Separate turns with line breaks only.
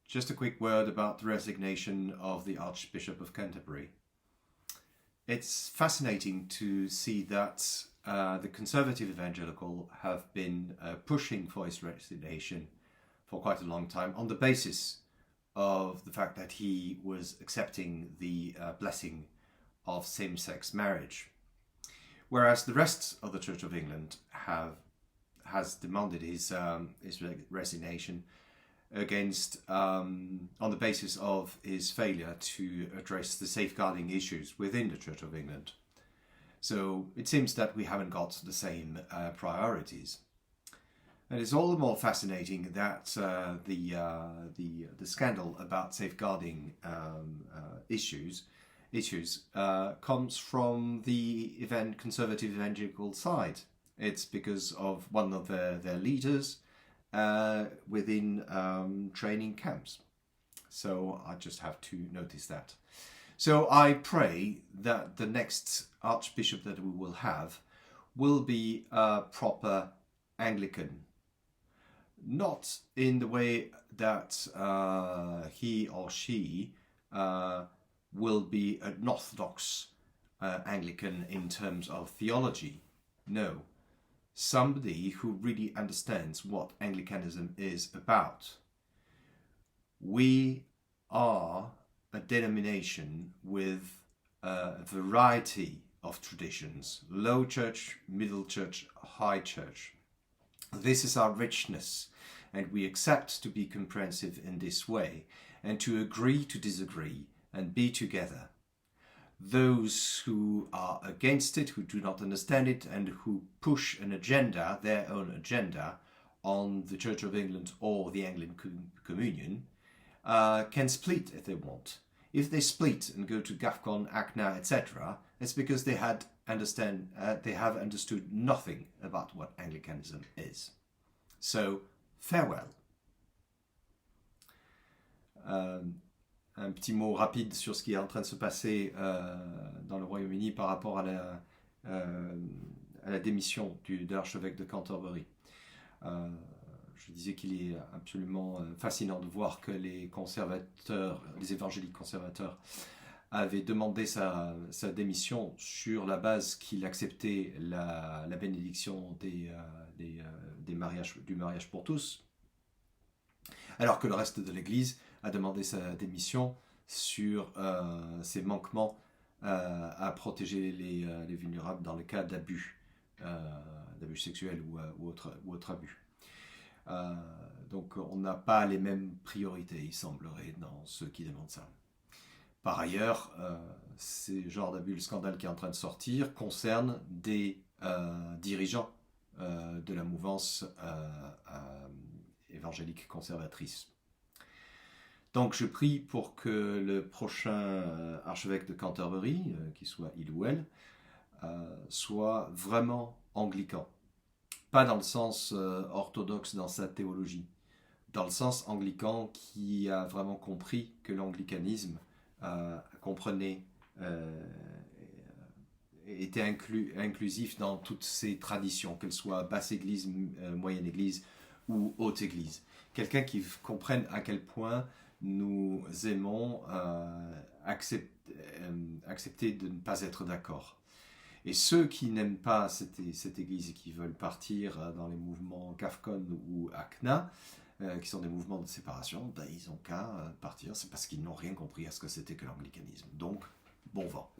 Just a quick word about the resignation of the Archbishop of Canterbury. It's fascinating to see that the conservative evangelical have been pushing for his resignation for quite a long time on the basis of the fact that he was accepting the blessing of same-sex marriage. Whereas the rest of the Church of England has demanded his resignation against on the basis of his failure to address the safeguarding issues within the Church of England. So it seems that we haven't got the same priorities. And it's all the more fascinating that the scandal about safeguarding issues comes from the conservative evangelical side. It's because of one of their leaders within training camps. So I just have to notice that. So I pray that the next Archbishop that we will have will be a proper Anglican. Not in the way that he or she will be an orthodox Anglican in terms of theology. No. Somebody who really understands what Anglicanism is about. We are a denomination with a variety of traditions. Low church, middle church, high church. This is our richness, and we accept to be comprehensive in this way and to agree to disagree and be together. Those who are against it, who do not understand it, and who push an agenda, their own agenda, on the Church of England or the Anglican Communion, can split if they want. If they split and go to GAFCON, ACNA, etc., it's because they have understood nothing about what Anglicanism is. So, farewell. Un petit mot rapide sur ce qui est en train de se passer dans le Royaume-Uni par rapport à la démission de l'archevêque de Canterbury. Je disais qu'il est absolument fascinant de voir que les évangéliques conservateurs avaient demandé sa démission sur la base qu'il acceptait la bénédiction du mariage pour tous, alors que le reste de l'Église a demandé sa démission sur ses manquements à protéger les vulnérables dans le cas d'abus sexuels ou autre abus. Donc on n'a pas les mêmes priorités, il semblerait, dans ceux qui demandent ça. Par ailleurs, ce genre d'abus, le scandale qui est en train de sortir, concerne des dirigeants de la mouvance évangélique conservatrice. Donc je prie pour que le prochain archevêque de Canterbury, qu'il soit il ou elle, soit vraiment anglican. Pas dans le sens orthodoxe dans sa théologie, dans le sens anglican qui a vraiment compris que l'anglicanisme comprenait, était inclusif dans toutes ses traditions, qu'elles soient basse église, moyenne église ou haute église. Quelqu'un qui comprenne à quel point nous aimons accepter de ne pas être d'accord. Et ceux qui n'aiment pas cette église et qui veulent partir dans les mouvements GAFCON ou ACNA, qui sont des mouvements de séparation, ils n'ont qu'à partir, c'est parce qu'ils n'ont rien compris à ce que c'était que l'anglicanisme. Donc, bon vent.